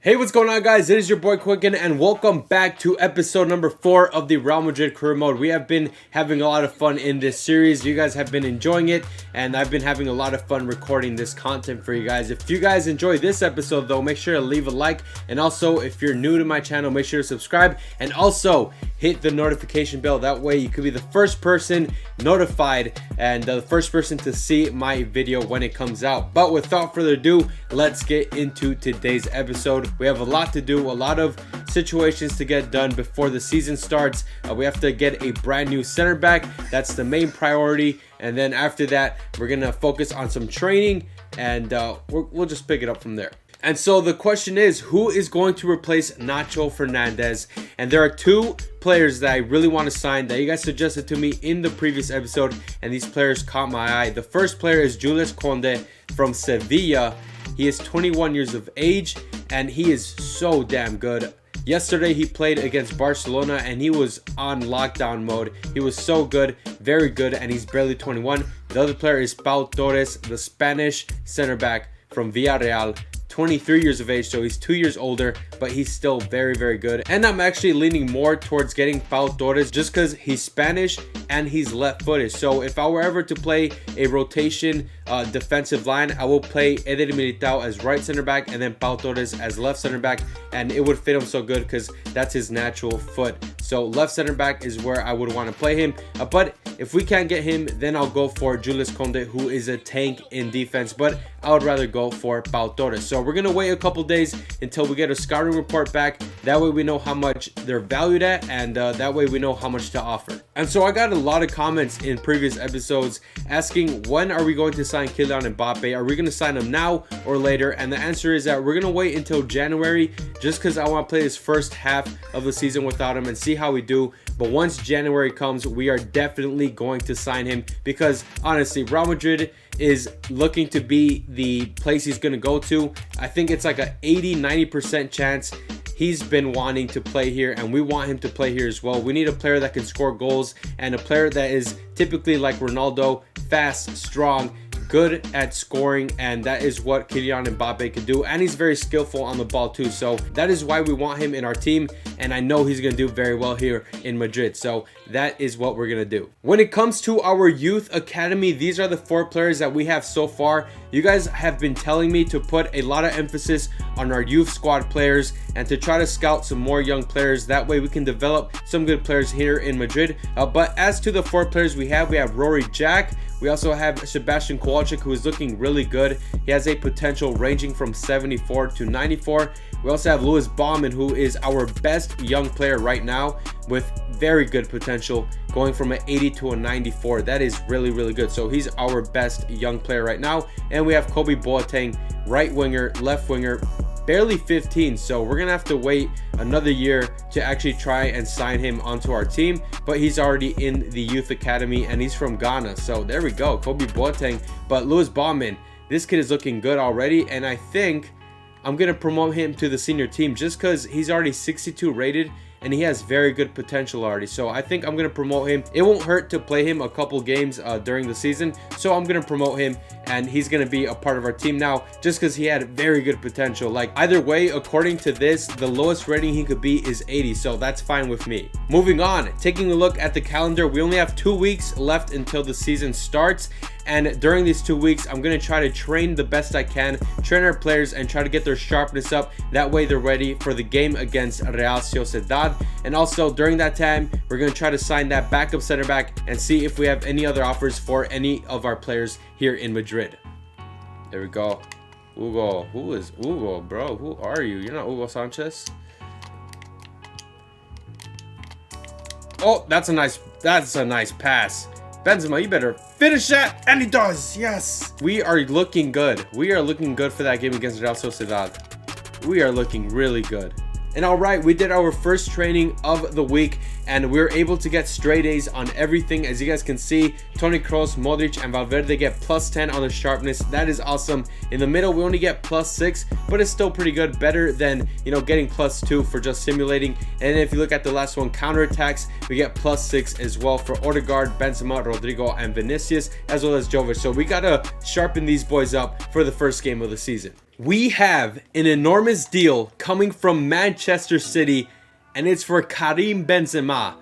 Hey, what's going on, guys? It is your boy Quicken, and welcome back to episode number 4 of the Real Madrid career mode. We have been having a lot of fun in this series. You guys have been enjoying it, and I've been having a lot of fun recording this content for you guys. If you guys enjoy this episode, though, make sure to leave a like, and also if you're new to my channel, make sure to subscribe, and also hit the notification bell. That way you could be the first person notified and the first person to see my video when it comes out. But without further ado, let's get into today's episode. We have a lot to do, a lot of situations to get done before the season starts. We have to get a brand new center back. That's the main priority. And then after that, we're going to focus on some training, and we'll just pick it up from there. And so the question is, who is going to replace Nacho Fernandez? And there are two players that I really want to sign that you guys suggested to me in the previous episode, and these players caught my eye. The first player is Jules Koundé from Sevilla. He is 21 years of age, and he is so damn good. Yesterday he played against Barcelona and he was on lockdown mode. He was so good, very good, and he's barely 21. The other player is Pau Torres, the Spanish center back from Villarreal. 23 years of age, so he's 2 years older, but he's still very, very good. And I'm actually leaning more towards getting Pau Torres just because he's Spanish and he's left-footed. So if I were ever to play a rotation defensive line, I will play Eder Militao as right center back and then Pau Torres as left center back, and it would fit him so good because that's his natural foot. So left center back is where I would want to play him. But if we can't get him, then I'll go for Jules Koundé, who is a tank in defense, but I would rather go for Pau Torres. So we're going to wait a couple days until we get a scouting report back. That way we know how much they're valued at, and that way we know how much to offer. And so I got a lot of comments in previous episodes asking, when are we going to sign Kylian Mbappe? Are we going to sign him now or later? And the answer is that we're going to wait until January, just because I want to play this first half of the season without him and see how we do. But once January comes, we are definitely going to sign him, because honestly, Real Madrid is looking to be the place he's going to go to. I think it's like a 80-90% chance he's been wanting to play here, and we want him to play here as well. We need a player that can score goals and a player that is typically like Ronaldo, fast, strong, good at scoring, and that is what Kylian Mbappe could do, and he's very skillful on the ball too. So that is why we want him in our team, and I know he's going to do very well here in Madrid. So that is what we're going to do. When it comes to our youth academy, these are the 4 players that we have so far. You guys have been telling me to put a lot of emphasis on our youth squad players and to try to scout some more young players. That way we can develop some good players here in Madrid. But as to the 4 players we have Rory Jack. We also have Sebastian Kowalczyk, who is looking really good. He has a potential ranging from 74 to 94. We also have Lewis Baumann, who is our best young player right now with very good potential, going from an 80 to a 94. That is really, really good. So he's our best young player right now. And we have Kobe Boateng, right winger, left winger, barely 15, so we're gonna have to wait another year to actually try and sign him onto our team. But he's already in the youth academy and he's from Ghana, so there we go, Kobe Boateng. But Lewis Baumann, this kid is looking good already, and I think I'm gonna promote him to the senior team just because he's already 62 rated and he has very good potential already. So I think I'm going to promote him. It won't hurt to play him a couple games during the season. So I'm going to promote him, and he's going to be a part of our team now just because he had very good potential. Like, either way, according to this, the lowest rating he could be is 80. So that's fine with me. Moving on, taking a look at the calendar, we only have 2 weeks left until the season starts. And during these 2 weeks, I'm going to try to train the best I can, train our players, and try to get their sharpness up. That way they're ready for the game against Real Sociedad. And also during that time, we're going to try to sign that backup center back and see if we have any other offers for any of our players here in Madrid. There we go. Hugo. Who is Hugo, bro? Who are you? You're not Hugo Sanchez? Oh, that's a nice pass. Benzema, you better finish that, and he does. Yes, we are looking good. We are looking good for that game against Real Sociedad. We are looking really good. And all right, we did our first training of the week, and we were able to get straight A's on everything. As you guys can see, Toni Kroos, Modric, and Valverde get +10 on the sharpness. That is awesome. In the middle, we only get +6, but it's still pretty good. Better than, you know, getting +2 for just simulating. And if you look at the last one, counterattacks, we get +6 as well for Odegaard, Benzema, Rodrigo, and Vinicius, as well as Jovic. So we gotta sharpen these boys up for the first game of the season. We have an enormous deal coming from Manchester City, and it's for Karim Benzema.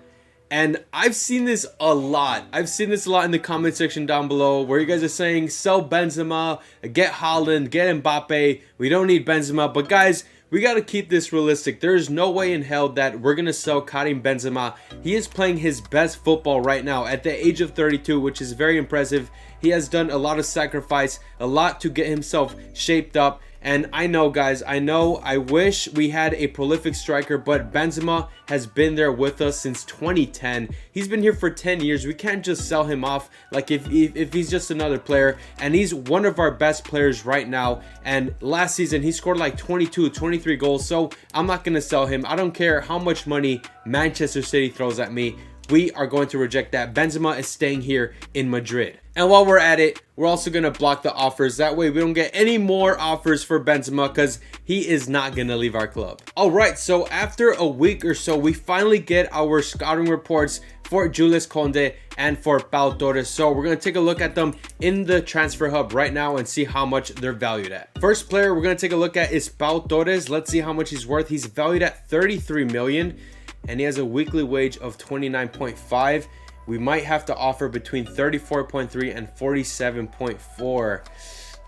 And I've seen this a lot. I've seen this a lot in the comment section down below where you guys are saying sell Benzema, get Haaland, get Mbappe. We don't need Benzema. But guys, we got to keep this realistic. There is no way in hell that we're going to sell Karim Benzema. He is playing his best football right now at the age of 32, which is very impressive. He has done a lot of sacrifice, a lot to get himself shaped up. And I know, guys, I wish we had a prolific striker, but Benzema has been there with us since 2010. He's been here for 10 years. We can't just sell him off like if he's just another player. And he's one of our best players right now. And last season, he scored like 22, 23 goals. So I'm not going to sell him. I don't care how much money Manchester City throws at me. We are going to reject that. Benzema is staying here in Madrid. And while we're at it, we're also going to block the offers. That way we don't get any more offers for Benzema because he is not going to leave our club. All right, so after a week or so, we finally get our scouting reports for Julius Koundé and for Pau Torres. So we're going to take a look at them in the transfer hub right now and see how much they're valued at. First player we're going to take a look at is Pau Torres. Let's see how much he's worth. He's valued at 33 million and he has a weekly wage of 29.5. We might have to offer between 34.3 and 47.4.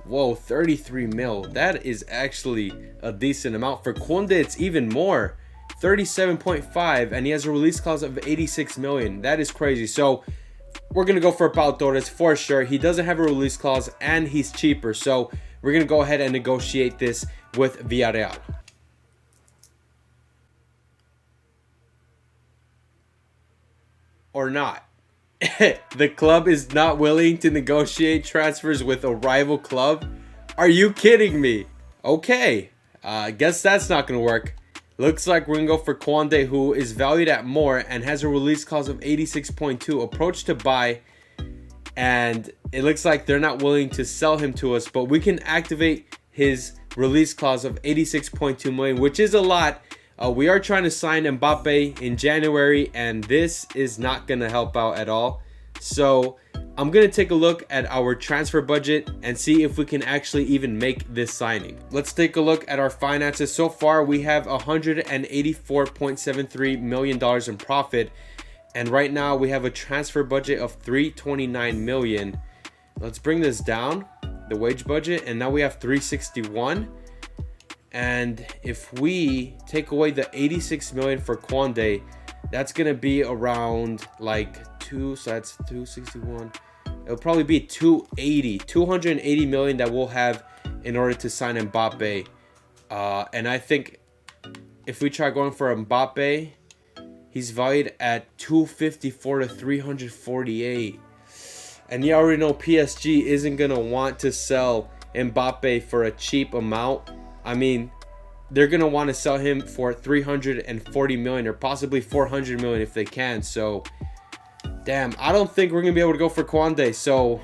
Whoa, 33 mil. That is actually a decent amount. For Koundé, it's even more. 37.5, and he has a release clause of 86 million. That is crazy. So we're going to go for Pau Torres for sure. He doesn't have a release clause, and he's cheaper. So we're going to go ahead and negotiate this with Villarreal. Or not. The club is not willing to negotiate transfers with a rival club? Are you kidding me? Okay, guess that's not going to work. Looks like we're going to go for Koundé, who is valued at more and has a release clause of 86.2. Approach to buy, and it looks like they're not willing to sell him to us, but we can activate his release clause of 86.2 million, which is a lot. We are trying to sign Mbappe in January, and this is not going to help out at all. So I'm going to take a look at our transfer budget and see if we can actually even make this signing. Let's take a look at our finances. So far, we have $184.73 million in profit. And right now, we have a transfer budget of $329 million. Let's bring this down, the wage budget, and now we have $361. And if we take away the 86 million for Koundé, that's gonna be around like so that's 261. It'll probably be 280 million that we'll have in order to sign Mbappe. And I think if we try going for Mbappe, he's valued at 254 to 348. And you already know PSG isn't gonna want to sell Mbappe for a cheap amount. I mean, they're going to want to sell him for 340 million or possibly 400 million if they can. So, damn, I don't think we're going to be able to go for Koundé. So,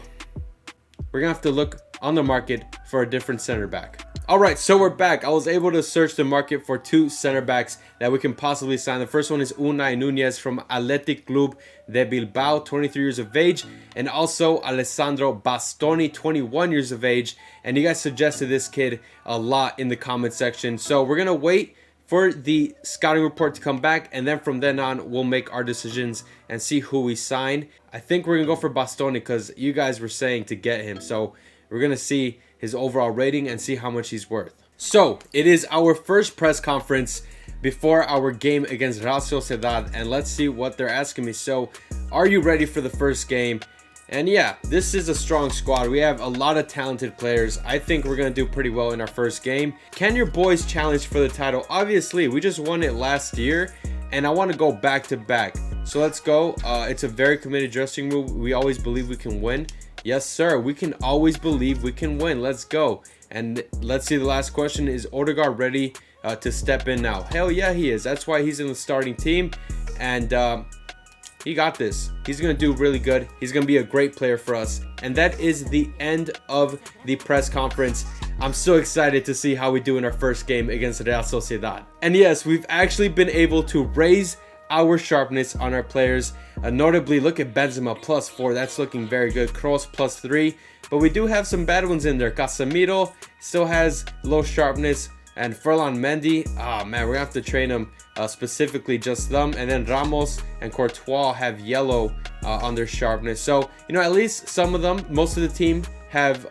we're going to have to look on the market for a different center back. All right, so we're back. I was able to search the market for two center backs that we can possibly sign. The first one is Unai Nunez from Athletic Club de Bilbao, 23 years of age, and also Alessandro Bastoni, 21 years of age. And you guys suggested this kid a lot in the comment section. So we're going to wait for the scouting report to come back, and then from then on, we'll make our decisions and see who we sign. I think we're going to go for Bastoni because you guys were saying to get him. So we're going to see his overall rating and see how much he's worth. So it is our first press conference before our game against Real Sociedad, and let's see what they're asking me. So are you ready for the first game? And yeah, this is a strong squad. We have a lot of talented players. I think we're going to do pretty well in our first game. Can your boys challenge for the title? Obviously, we just won it last year, and I want to go back to back. So let's go. It's a very committed dressing room. We always believe we can win. Yes, sir. We can always believe we can win. Let's go. And let's see the last question. Is Odegaard ready to step in now? Hell yeah, he is. That's why he's in the starting team. And he got this. He's going to do really good. He's going to be a great player for us. And that is the end of the press conference. I'm so excited to see how we do in our first game against Real Sociedad. And yes, we've actually been able to raise our sharpness on our players. Notably, look at Benzema +4. That's looking very good. Kroos +3. But we do have some bad ones in there. Casemiro still has low sharpness. And Ferland Mendy, oh man, we're gonna have to train him specifically just them. And then Ramos and Courtois have yellow on their sharpness. So, you know, at least some of them, most of the team have,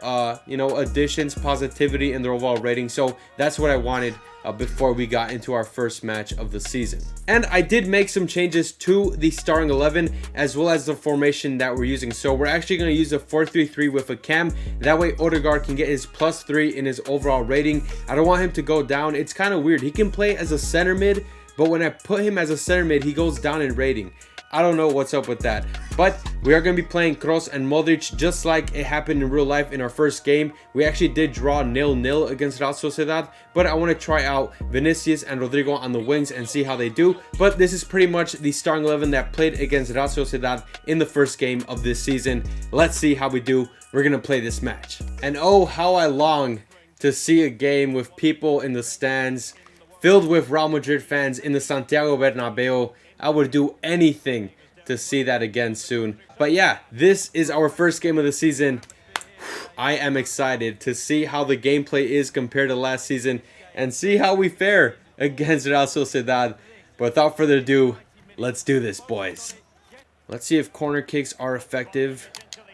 you know, additions, positivity in their overall rating. So that's what I wanted before we got into our first match of the season. And I did make some changes to the starting 11 as well as the formation that we're using. So we're actually going to use a 4-3-3 with a cam. That way Odegaard can get his +3 in his overall rating. I don't want him to go down. It's kind of weird. He can play as a center mid, but when I put him as a center mid, he goes down in rating. I don't know what's up with that. But we are going to be playing Kroos and Modric just like it happened in real life in our first game. We actually did draw 0-0 against Real Sociedad. But I want to try out Vinicius and Rodrigo on the wings and see how they do. But this is pretty much the starting 11 that played against Real Sociedad in the first game of this season. Let's see how we do. We're going to play this match. And oh, how I long to see a game with people in the stands filled with Real Madrid fans in the Santiago Bernabeu. I would do anything to see that again soon. But yeah, this is our first game of the season. I am excited to see how the gameplay is compared to last season and see how we fare against Real Sociedad. But without further ado, let's do this, boys. Let's see if corner kicks are effective.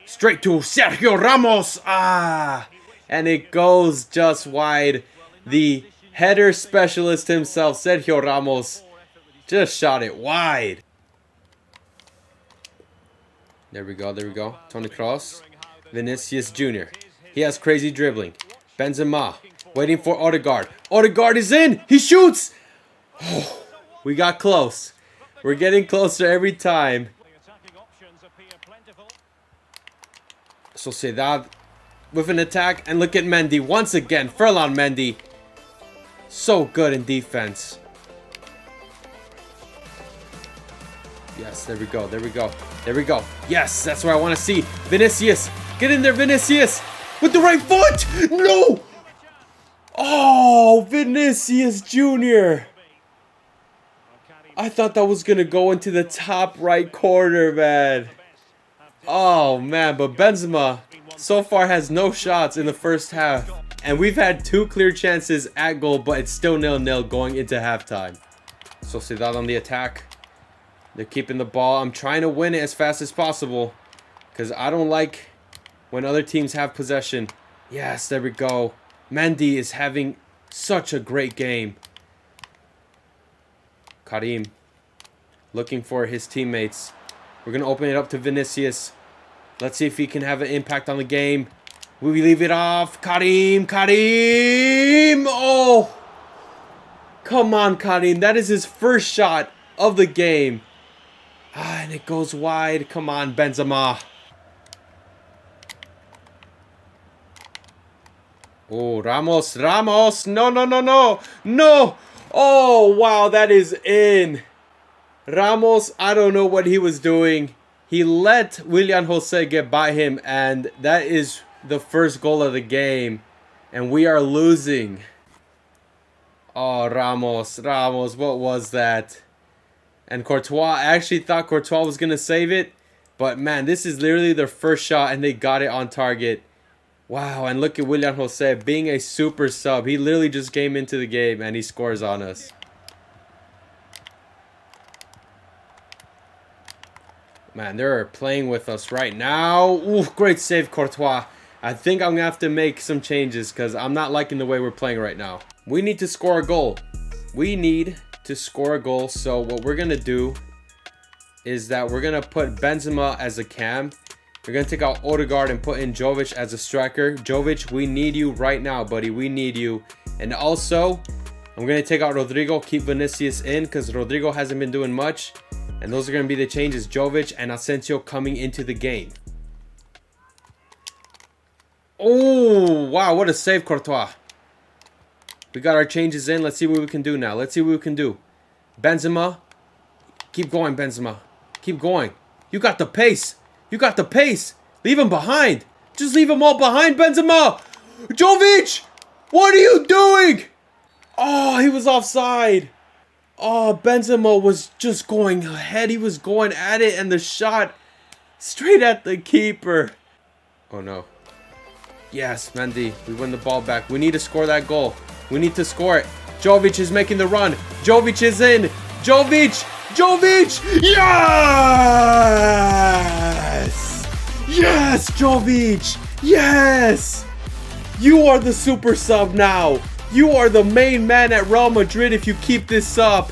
Straight to Sergio Ramos. And it goes just wide. The header specialist himself, Sergio Ramos, just shot it wide. There we go, there we go. Toni Kroos. Vinicius Jr. He has crazy dribbling. Benzema waiting for Odegaard. Odegaard is in! He shoots! Oh, we got close. We're getting closer every time. Sociedad with an attack. And look at Mendy once again. Ferland Mendy. So good in defense. Yes, there we go, there we go, there we go. Yes, that's what I want to see. Vinicius, get in there, Vinicius, with the right foot. No! Oh, Vinicius Jr. I thought that was going to go into the top right corner, man. Oh, man, but Benzema so far has no shots in the first half. And we've had 2 clear chances at goal, but it's still 0-0 going into halftime. Sociedad on the attack. They're keeping the ball. I'm trying to win it as fast as possible because I don't like when other teams have possession. Yes, there we go. Mendy is having such a great game. Karim looking for his teammates. We're going to open it up to Vinicius. Let's see if he can have an impact on the game. Will we leave it off? Karim! Karim! Oh! Come on, Karim. That is his first shot of the game. And it goes wide. Come on, Benzema. Oh, Ramos. Ramos. No, no, no, no. No. Oh, wow. That is in. Ramos, I don't know what he was doing. He let Willian Jose get by him. And that is the first goal of the game. And we are losing. Oh, Ramos. Ramos, what was that? And Courtois, I actually thought Courtois was going to save it. But, man, this is literally their first shot, and they got it on target. Wow, and look at Willian Jose being a super sub. He literally just came into the game, and he scores on us. Man, they're playing with us right now. Ooh, great save, Courtois. I think I'm going to have to make some changes because I'm not liking the way we're playing right now. We need to score a goal. We need to score a goal. So what we're gonna do is that we're gonna put Benzema as a cam. We're gonna take out Odegaard and put in Jovic as a striker. Jovic, we need you right now, buddy. We need you. And also, I'm gonna take out Rodrigo, keep Vinicius in because Rodrigo hasn't been doing much. And those are gonna be the changes. Jovic and Asensio coming into the game. Oh, wow, what a save, Courtois. We got our changes in. Let's see what we can do now. Let's see what we can do. Benzema. Keep going, Benzema. Keep going. You got the pace. You got the pace. Leave him behind. Just leave them all behind, Benzema. Jovic! What are you doing? Oh, he was offside. Oh, Benzema was just going ahead. He was going at it, and the shot straight at the keeper. Oh no. Yes, Mendy, we win the ball back. We need to score that goal. We need to score it. Jovic is making the run. Jovic is in. Jovic! Jovic! Yes! Yes, Jovic! Yes! You are the super sub now. You are the main man at Real Madrid if you keep this up.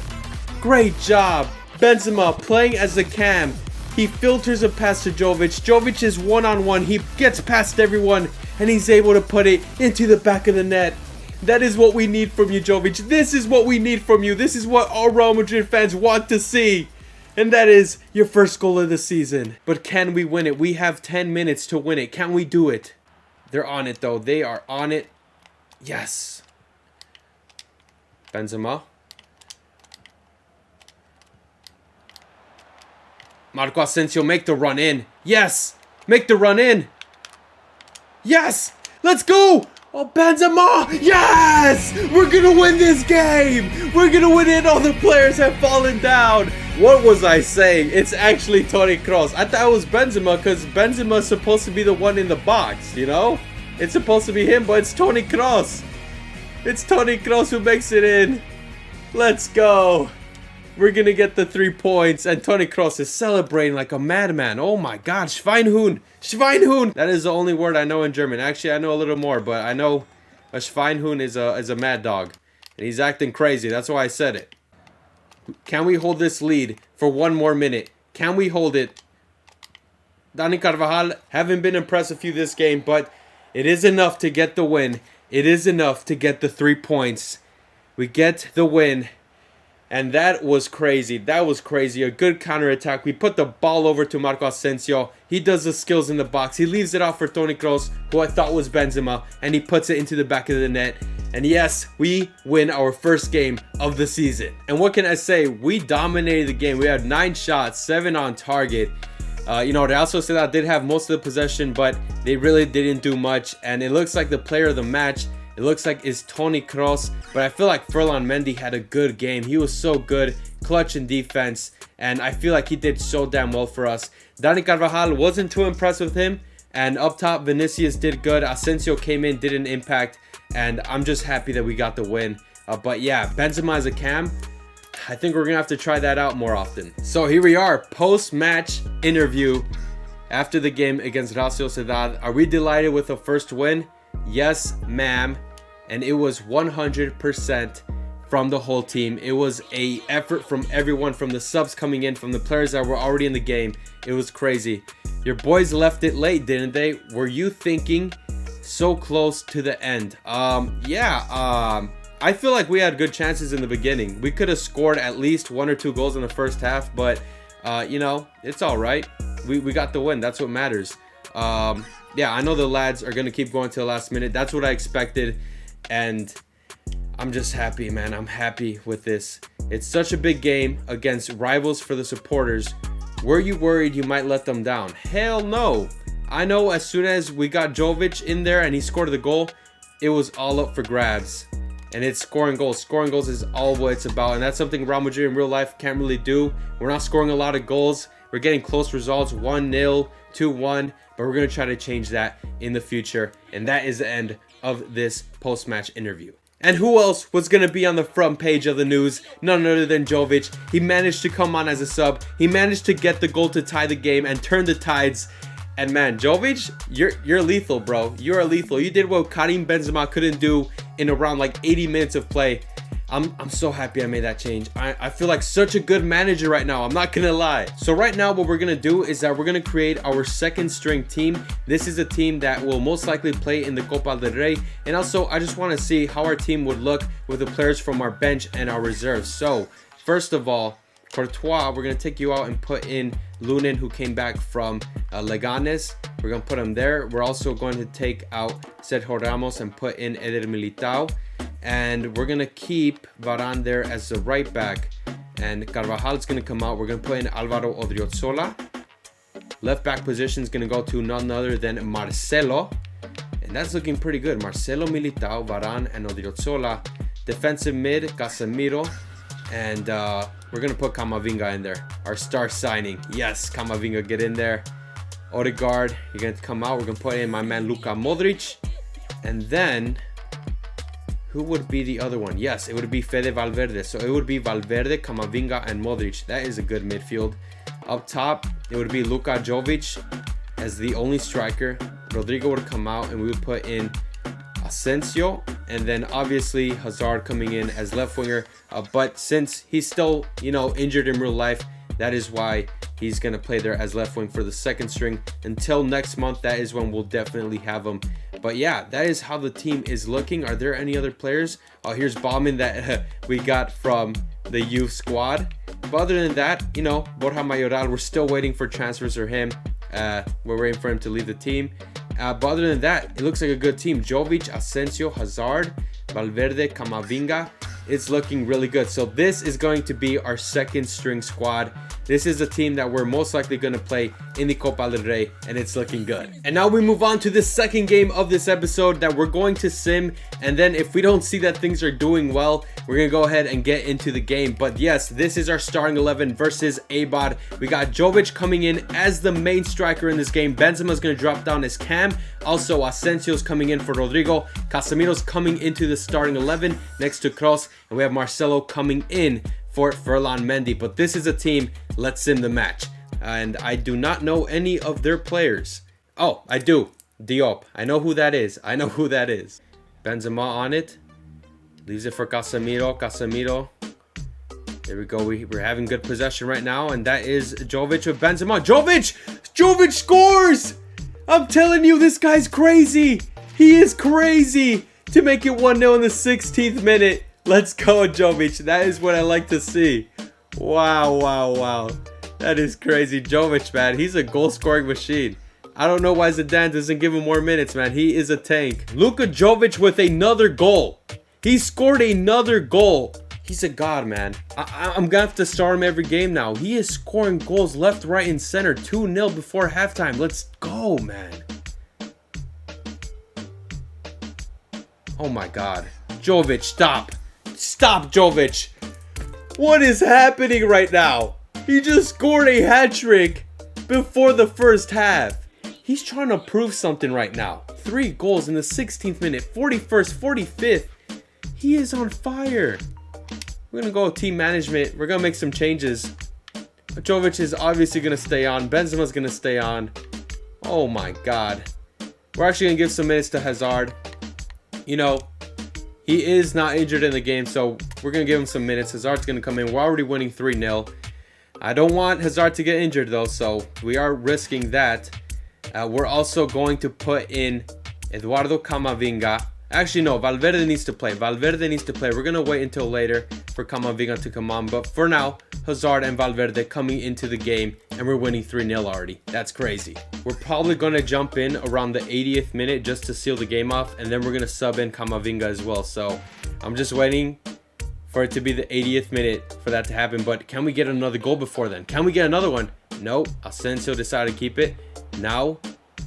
Great job. Benzema playing as a cam. He filters a pass to Jovic. Jovic is one-on-one. He gets past everyone, and he's able to put it into the back of the net. That is what we need from you, Jovic. This is what we need from you. This is what all Real Madrid fans want to see. And that is your first goal of the season. But can we win it? We have 10 minutes to win it. Can we do it? They're on it, though. They are on it. Yes. Benzema. Marco Asensio, make the run in. Yes. Make the run in. Yes. Let's go. Oh, Benzema. Yes. We're going to win this game. We're going to win it. All the players have fallen down. What was I saying? It's actually Toni Kroos. I thought it was Benzema because Benzema is supposed to be the one in the box, you know? It's supposed to be him, but it's Toni Kroos. It's Toni Kroos who makes it in. Let's go. We're going to get the 3 points. And Toni Kroos is celebrating like a madman. Oh my God. Schweinhund. Schweinhund. That is the only word I know in German. Actually, I know a little more, but I know a Schweinhund is a mad dog. And he's acting crazy. That's why I said it. Can we hold this lead for 1 more minute? Can we hold it? Dani Carvajal, haven't been impressed with you this game, but it is enough to get the win. It is enough to get the 3 points. We get the win. And that was crazy. That was crazy. A good counterattack. We put the ball over to Marco Asensio. He does the skills in the box. He leaves it off for Toni Kroos, who I thought was Benzema. And he puts it into the back of the net. And yes, we win our first game of the season. And what can I say? We dominated the game. We had 9 shots, 7 on target. You know, Real Sociedad did have most of the possession, but they really didn't do much. And it looks like the player of the match, it looks like is Toni Kroos. But I feel like Ferland Mendy had a good game. He was so good, clutch in defense. And I feel like he did so damn well for us. Dani Carvajal, wasn't too impressed with him. And up top, Vinicius did good. Asensio came in, did an impact. And I'm just happy that we got the win. But yeah, Benzema as a cam, I think we're going to have to try that out more often. So here we are, post-match interview after the game against Real Sociedad. Are we delighted with the first win? Yes, ma'am. And it was 100% from the whole team. It was an effort from everyone, from the subs coming in, from the players that were already in the game. It was crazy. Your boys left it late, didn't they? Were you thinking so close to the end? I feel like we had good chances in the beginning. We could have scored at least 1 or 2 goals in the first half, but you know, it's all right. We got the win. That's what matters. Yeah, I know the lads are gonna keep going to the last minute. That's what I expected, and I'm just happy, man. I'm happy with this. It's such a big game against rivals for the supporters. Were you worried you might let them down? Hell no. I know as soon as we got Jovic in there and he scored the goal, it was all up for grabs. And it's scoring goals. Scoring goals is all what it's about. And that's something Real Madrid in real life can't really do. We're not scoring a lot of goals. We're getting close results, 1-0, 2-1. But we're going to try to change that in the future. And that is the end of this post-match interview. And who else was going to be on the front page of the news? None other than Jovic. He managed to come on as a sub. He managed to get the goal to tie the game and turn the tides. And man, Jovic, you're lethal, bro. You're lethal. You did what Karim Benzema couldn't do in around like 80 minutes of play. I'm so happy I made that change. I feel like such a good manager right now. I'm not gonna lie. So right now what we're gonna do is that we're gonna create our second string team. This is a team that will most likely play in the Copa del Rey. And also I just want to see how our team would look with the players from our bench and our reserves. So first of all, Courtois, we're going to take you out and put in Lunin, who came back from Leganes. We're going to put him there. We're also going to take out Sergio Ramos and put in Eder Militao. And we're going to keep Varane there as the right back. And Carvajal is going to come out. We're going to put in Alvaro Odriozola. Left back position is going to go to none other than Marcelo. And that's looking pretty good. Marcelo, Militao, Varane, and Odriozola. Defensive mid, Casemiro. And we're going to put Camavinga in there. Our star signing. Yes, Camavinga, get in there. Odegaard, you're going to come out. We're going to put in my man Luka Modric. And then, who would be the other one? Yes, it would be Fede Valverde. So it would be Valverde, Camavinga, and Modric. That is a good midfield. Up top, it would be Luka Jovic as the only striker. Rodrigo would come out, and we would put in Asensio. And then, obviously, Hazard coming in as left winger. But since he's still, injured in real life, that is why he's going to play there as left wing for the second string. Until next month, that is when we'll definitely have him. But yeah, that is how the team is looking. Are there any other players? Oh, here's Bauman that we got from the youth squad. But other than that, Borja Mayoral, we're still waiting for transfers for him. We're waiting for him to leave the team. But other than that, it looks like a good team. Jovic, Asensio, Hazard, Valverde, Camavinga. It's looking really good. So this is going to be our second string squad. This is a team that we're most likely going to play in the Copa del Rey, and it's looking good. And now we move on to the second game of this episode that we're going to sim. And then if we don't see that things are doing well, we're going to go ahead and get into the game. But yes, this is our starting 11 versus Eibar. We got Jovic coming in as the main striker in this game. Benzema's going to drop down as cam. Also, Asensio's coming in for Rodrigo. Casemiro's coming into the starting 11 next to Kroos. And we have Marcelo coming in for Ferland Mendy. But this is a team, let's sim the match. And I do not know any of their players. Oh, I do. Diop. I know who that is. Benzema on it. Leaves it for Casemiro. There we go. We're having good possession right now. And that is Jovic with Benzema. Jovic scores! I'm telling you, this guy's crazy. He is crazy to make it 1-0 in the 16th minute. Let's go, Jovic. That is what I like to see. Wow. That is crazy. Jovic, man. He's a goal-scoring machine. I don't know why Zidane doesn't give him more minutes, man. He is a tank. Luka Jovic with another goal. He scored another goal. He's a god, man. I'm gonna have to start him every game now. He is scoring goals left, right, and center. 2-0 before halftime. Let's go, man. Oh my god. Jovic, stop. Stop, Jovic. What is happening right now? He just scored a hat-trick before the first half. He's trying to prove something right now. 3 goals in the 16th minute, 41st, 45th. He is on fire. We're going to go with team management. We're going to make some changes. Jovic is obviously going to stay on. Benzema's going to stay on. Oh my god. We're actually going to give some minutes to Hazard. He is not injured in the game, so we're going to give him some minutes. Hazard's going to come in. We're already winning 3-0. I don't want Hazard to get injured, though, so we are risking that. We're also going to put in Eduardo Camavinga. Actually, no, Valverde needs to play. We're going to wait until later for Camavinga to come on. But for now, Hazard and Valverde coming into the game, and we're winning 3-0 already. That's crazy. We're probably going to jump in around the 80th minute just to seal the game off, and then we're going to sub in Camavinga as well. So I'm just waiting for it to be the 80th minute for that to happen. But can we get another goal before then? Can we get another one? No. Asensio decided to keep it. Now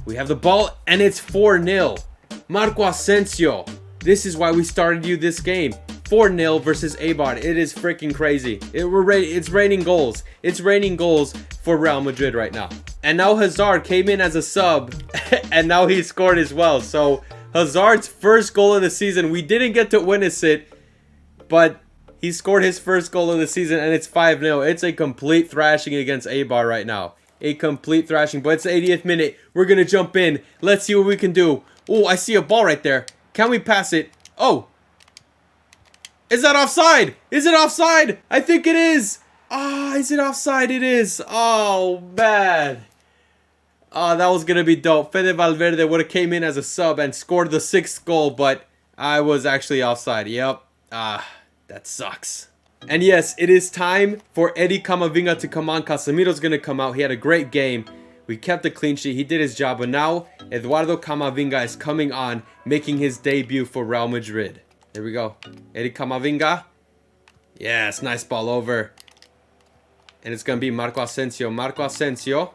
we have the ball, and it's 4-0. Marco Asensio. This is why we started you this game. 4-0 versus Eibar. It is freaking crazy. It's raining goals. It's raining goals for Real Madrid right now. And now Hazard came in as a sub, and now he scored as well. So Hazard's first goal of the season. We didn't get to witness it, but he scored his first goal of the season, and it's 5-0. It's a complete thrashing against Eibar right now. A complete thrashing, but it's the 80th minute. We're going to jump in. Let's see what we can do. Oh, I see a ball right there. Can we pass it? Oh. Is that offside? Is it offside? I think it is. Is it offside? It is. Oh, man. That was going to be dope. Fede Valverde would have came in as a sub and scored the 6th goal, but I was actually offside. Yep. That sucks. And yes, it is time for Eddie Camavinga to come on. Casemiro's going to come out. He had a great game. We kept the clean sheet. He did his job. But now, Eduardo Camavinga is coming on, making his debut for Real Madrid. There we go. Eddie Camavinga. Yes, nice ball over. And it's going to be Marco Asensio. Marco Asensio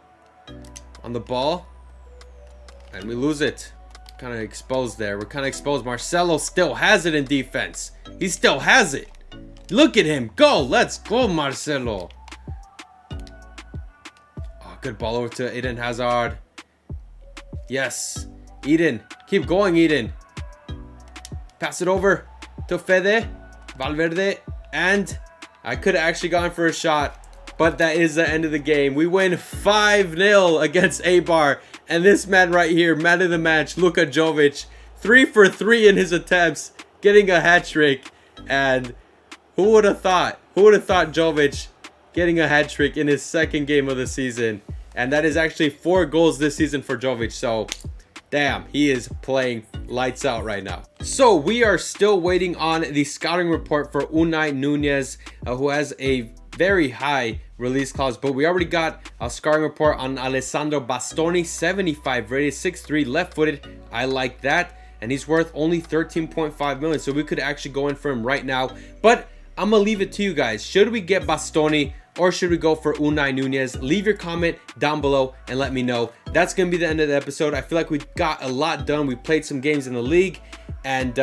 on the ball. And we lose it. Kind of exposed there. We're kind of exposed. Marcelo still has it in defense. He still has it. Look at him go. Let's go, Marcelo. Oh, good ball over to Eden Hazard. Yes, Eden, keep going, Eden. Pass it over to Fede Valverde, and I could have actually gone for a shot, but that is the end of the game. We win 5-0 against Eibar, and this man right here, man of the match, Luka Jovic, 3 for 3 in his attempts, getting a hat trick. And who would have thought? Who would have thought Jovic getting a hat trick in his second game of the season? And that is actually 4 goals this season for Jovic. So, damn, he is playing lights out right now. So, we are still waiting on the scouting report for Unai Nunez, who has a very high release clause. But we already got a scouting report on Alessandro Bastoni, 75 rated, 6'3", left-footed. I like that. And he's worth only 13.5 million. So, we could actually go in for him right now. But I'm going to leave it to you guys. Should we get Bastoni or should we go for Unai Nunez? Leave your comment down below and let me know. That's going to be the end of the episode. I feel like we got a lot done. We played some games in the league, and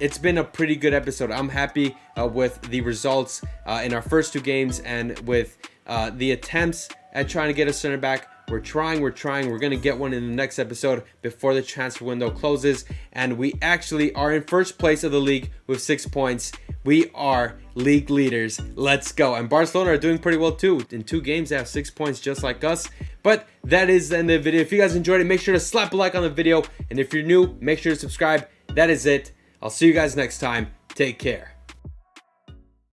it's been a pretty good episode. I'm happy with the results in our first 2 games and with the attempts at trying to get a center back. We're trying. We're going to get one in the next episode before the transfer window closes. And we actually are in first place of the league with 6 points. We are league leaders. Let's go. And Barcelona are doing pretty well too. In 2 games, they have 6 points just like us. But that is the end of the video. If you guys enjoyed it, make sure to slap a like on the video. And if you're new, make sure to subscribe. That is it. I'll see you guys next time. Take care.